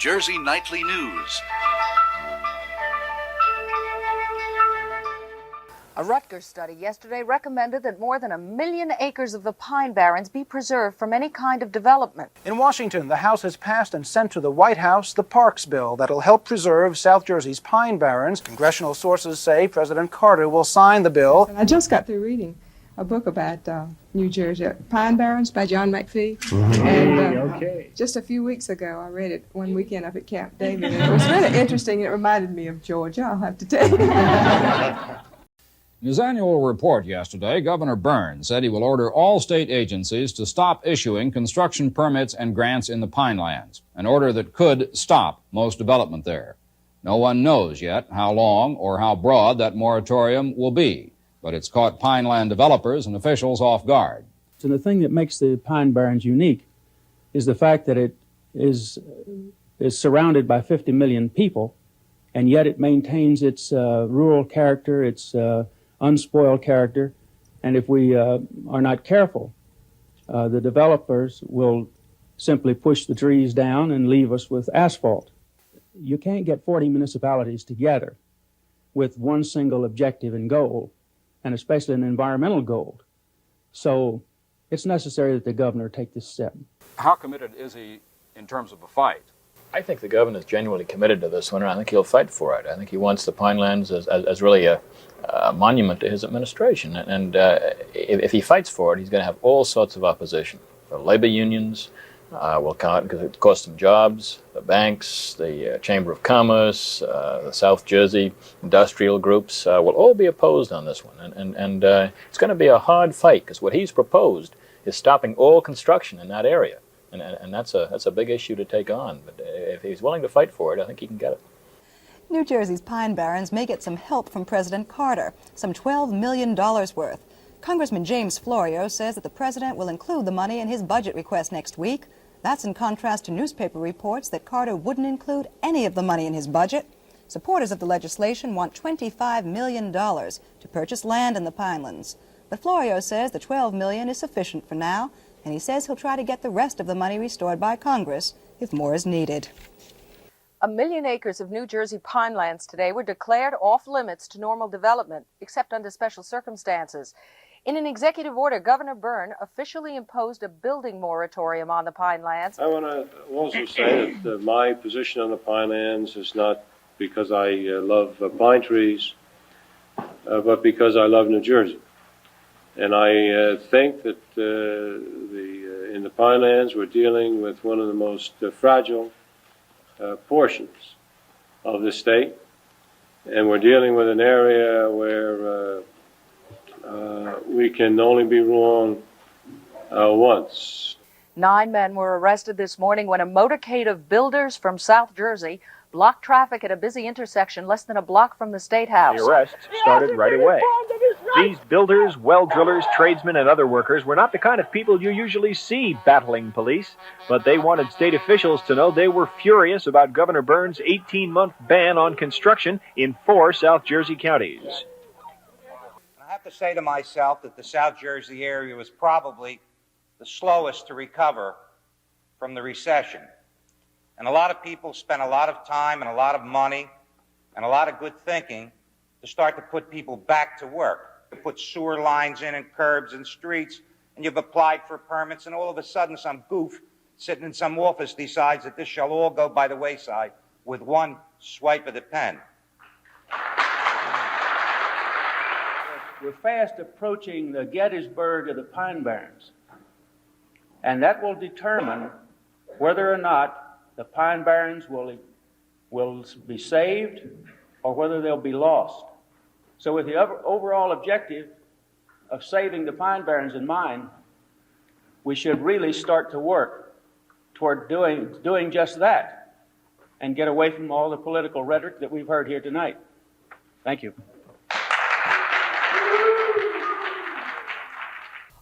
Jersey Nightly News. A Rutgers study yesterday recommended that more than 1 million acres of the Pine Barrens be preserved from any kind of development. In Washington, the House has passed and sent to the White House the Parks Bill that'll help preserve South Jersey's Pine Barrens. Congressional sources say President Carter will sign the bill. I just got through reading a book about New Jersey, Pine Barrens by John McPhee. And just a few weeks ago, I read it one weekend up at Camp David. And it was really interesting. It reminded me of Georgia, I'll have to tell you. In his annual report yesterday, Governor Burns said he will order all state agencies to stop issuing construction permits and grants in the Pinelands, an order that could stop most development there. No one knows yet how long or how broad that moratorium will be, but it's caught Pineland developers and officials off guard. And the thing that makes the Pine Barrens unique is the fact that it is surrounded by 50 million people, and yet it maintains its rural character, its unspoiled character, and if we are not careful, the developers will simply push the trees down and leave us with asphalt. You can't get 40 municipalities together with one single objective and goal, and especially an environmental goal. So it's necessary that the governor take this step. How committed is he in terms of a fight? I think the governor is genuinely committed to this one, and I think he'll fight for it. I think he wants the Pinelands as really a monument to his administration. And if he fights for it, he's going to have all sorts of opposition. The labor unions will count because it costs them jobs, the banks, the Chamber of Commerce, the South Jersey industrial groups will all be opposed on this one. And it's going to be a hard fight because what he's proposed is stopping all construction in that area. And that's a big issue to take on. But if he's willing to fight for it, I think he can get it. New Jersey's Pine Barrens may get some help from President Carter, some $12 million worth. Congressman James Florio says that the president will include the money in his budget request next week. That's in contrast to newspaper reports that Carter wouldn't include any of the money in his budget. Supporters of the legislation want $25 million to purchase land in the Pinelands. But Florio says the $12 million is sufficient for now, and he says he'll try to get the rest of the money restored by Congress if more is needed. 1 million acres of New Jersey pinelands today were declared off limits to normal development, except under special circumstances. In an executive order, Governor Byrne officially imposed a building moratorium on the pinelands. I want to also say that my position on the pinelands is not because I love pine trees, but because I love New Jersey. And I think that in the Pinelands we're dealing with one of the most fragile portions of the state, and we're dealing with an area where we can only be wrong once. 9 men were arrested this morning when a motorcade of builders from South Jersey blocked traffic at a busy intersection less than a block from the State House. The arrest started right away. These builders, well drillers, tradesmen, and other workers were not the kind of people you usually see battling police, but they wanted state officials to know they were furious about Governor Burns' 18-month ban on construction in 4 South Jersey counties. I have to say to myself that the South Jersey area was probably the slowest to recover from the recession. And a lot of people spent a lot of time and a lot of money and a lot of good thinking to start to put people back to work, to put sewer lines in and curbs and streets, and you've applied for permits, and all of a sudden some goof sitting in some office decides that this shall all go by the wayside with one swipe of the pen. We're fast approaching the Gettysburg of the Pine Barrens, and that will determine whether or not the Pine Barrens will be saved or whether they'll be lost. So with the overall objective of saving the Pine Barrens in mind, we should really start to work toward doing just that and get away from all the political rhetoric that we've heard here tonight. Thank you.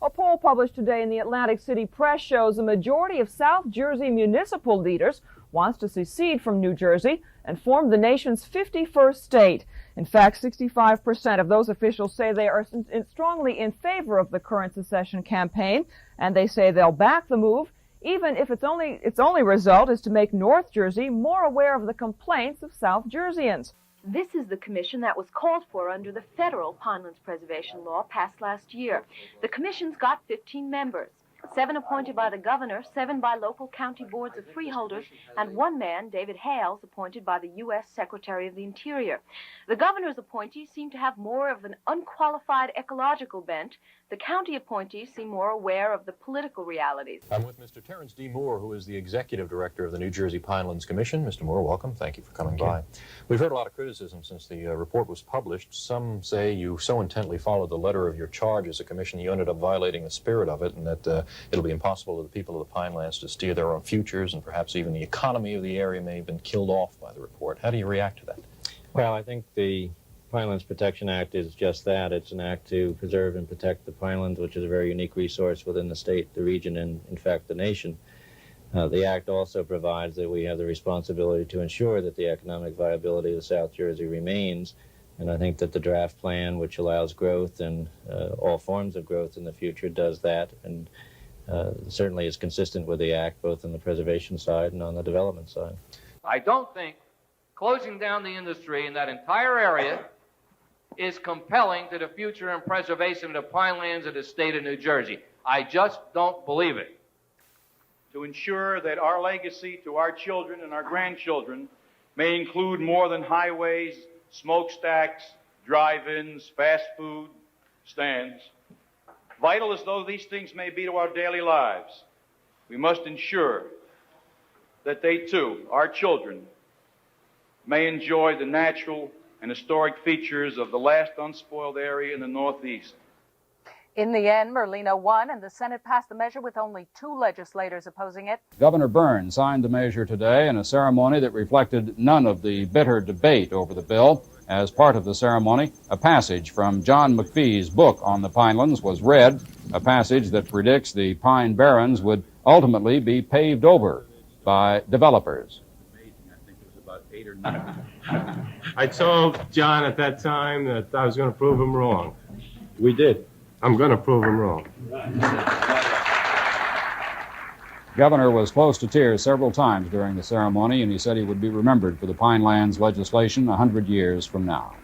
A poll published today in the Atlantic City Press shows a majority of South Jersey municipal leaders wants to secede from New Jersey and form the nation's 51st state. In fact, 65% of those officials say they are strongly in favor of the current secession campaign, and they say they'll back the move even if its only result is to make North Jersey more aware of the complaints of South Jerseyans. This is the commission that was called for under the federal Pinelands Preservation Law passed last year. The commission's got 15 members. 7 appointed by the governor, 7 by local county boards of freeholders, and 1 man, David Hales, appointed by the U.S. Secretary of the Interior. The governor's appointees seem to have more of an unqualified ecological bent. The county appointees seem more aware of the political realities. I'm with Mr. Terrence D. Moore, who is the Executive Director of the New Jersey Pinelands Commission. Mr. Moore, welcome. Thank you for coming by. We've heard a lot of criticism since the report was published. Some say you so intently followed the letter of your charge as a commission, you ended up violating the spirit of it, and that it'll be impossible for the people of the Pinelands to steer their own futures, and perhaps even the economy of the area may have been killed off by the report. How do you react to that? Well, I think the Pinelands Protection Act is just that. It's an act to preserve and protect the Pinelands, which is a very unique resource within the state, the region, and in fact the nation. The act also provides that we have the responsibility to ensure that the economic viability of South Jersey remains, and I think that the draft plan, which allows growth and all forms of growth in the future, does that, and certainly is consistent with the act both on the preservation side and on the development side. I don't think closing down the industry in that entire area is compelling to the future and preservation of the Pinelands of the state of New Jersey. I just don't believe it. To ensure that our legacy to our children and our grandchildren may include more than highways, smokestacks, drive-ins, fast food stands. Vital as though these things may be to our daily lives, we must ensure that they too, our children, may enjoy the natural and historic features of the last unspoiled area in the Northeast. In the end, Merlino won, and the Senate passed the measure with only 2 legislators opposing it. Governor Burns signed the measure today in a ceremony that reflected none of the bitter debate over the bill. As part of the ceremony, a passage from John McPhee's book on the Pinelands was read, a passage that predicts the Pine Barrens would ultimately be paved over by developers. I told John at that time that I was going to prove him wrong. We did. I'm going to prove him wrong. Governor was close to tears several times during the ceremony, and he said he would be remembered for the Pinelands legislation 100 years from now.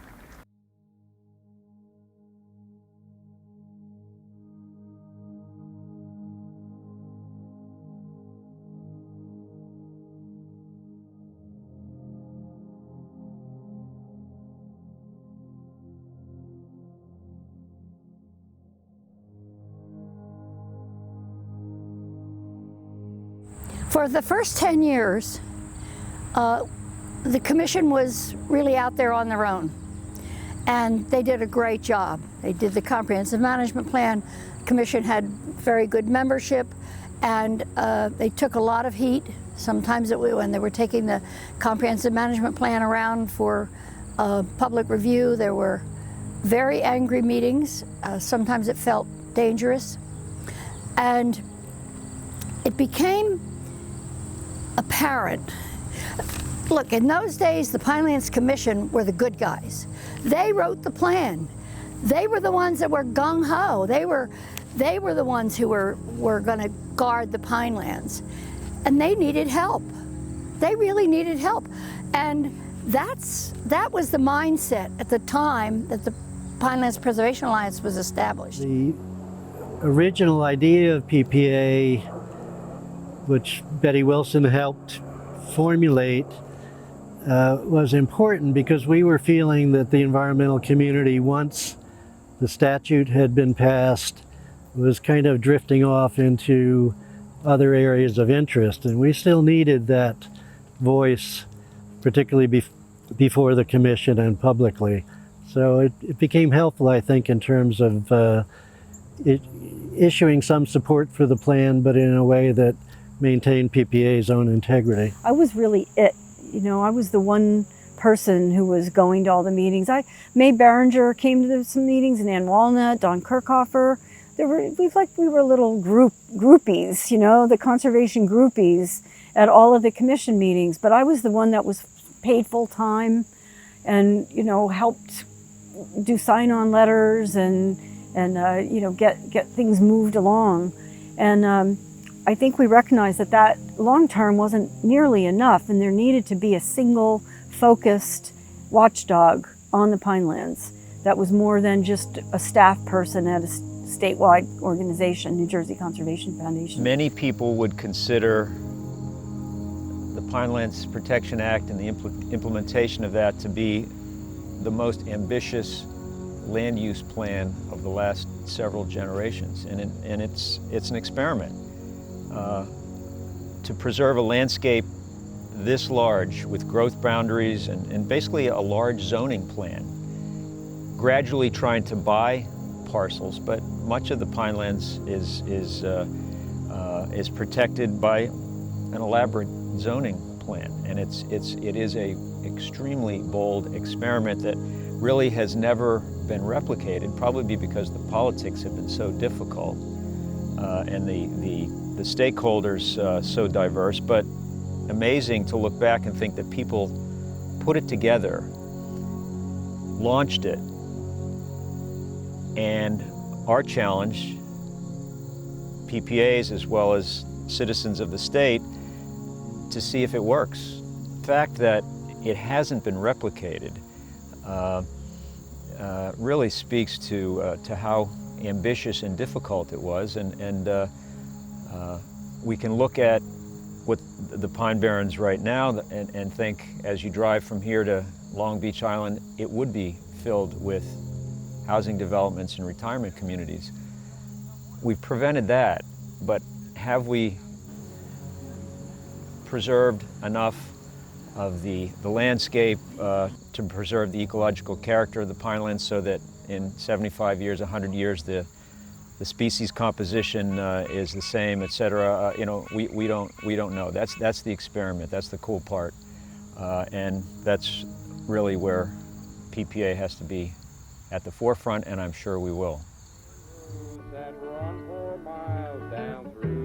For the first 10 years, the commission was really out there on their own, and they did a great job. They did the comprehensive management plan. The commission had very good membership, and they took a lot of heat. Sometimes when they were taking the comprehensive management plan around for public review, there were very angry meetings. Sometimes it felt dangerous, and it became apparent. Look, in those days, the Pinelands Commission were the good guys. They wrote the plan. They were the ones that were gung-ho. They were the ones who were going to guard the Pinelands. And they needed help. They really needed help. And that was the mindset at the time that the Pinelands Preservation Alliance was established. The original idea of PPA, which Betty Wilson helped formulate, was important because we were feeling that the environmental community, once the statute had been passed, was kind of drifting off into other areas of interest, and we still needed that voice, particularly before the commission and publicly. So it became helpful, I think, in terms of issuing some support for the plan, but in a way that maintained PPA's own integrity. I was really it. You know, I was the one person who was going to all the meetings. May Barringer came to some meetings, and Ann Walnut, Don Kirchhofer. We were little groupies, you know, the conservation groupies at all of the commission meetings. But I was the one that was paid full time, and you know, helped do sign-on letters and you know, get things moved along. And I think we recognized that that long-term wasn't nearly enough, and there needed to be a single focused watchdog on the Pinelands that was more than just a staff person at a statewide organization, New Jersey Conservation Foundation. Many people would consider the Pinelands Protection Act and the implementation of that to be the most ambitious land use plan of the last several generations, and it's an experiment. To preserve a landscape this large with growth boundaries and basically a large zoning plan, gradually trying to buy parcels, but much of the Pinelands is protected by an elaborate zoning plan, and it is a extremely bold experiment that really has never been replicated, probably because the politics have been so difficult and the stakeholders so diverse, but amazing to look back and think that people put it together, launched it, and our challenge, PPAs as well as citizens of the state, to see if it works. The fact that it hasn't been replicated really speaks to how ambitious and difficult it was, and we can look at what the Pine Barrens right now and think, as you drive from here to Long Beach Island, it would be filled with housing developments and retirement communities. We've prevented that, but have we preserved enough of the landscape to preserve the ecological character of the Pinelands so that in 75 years, 100 years, the species composition is the same, et cetera? We don't know. That's the experiment. That's the cool part, and that's really where PPA has to be at the forefront, and I'm sure we will. That run for miles down through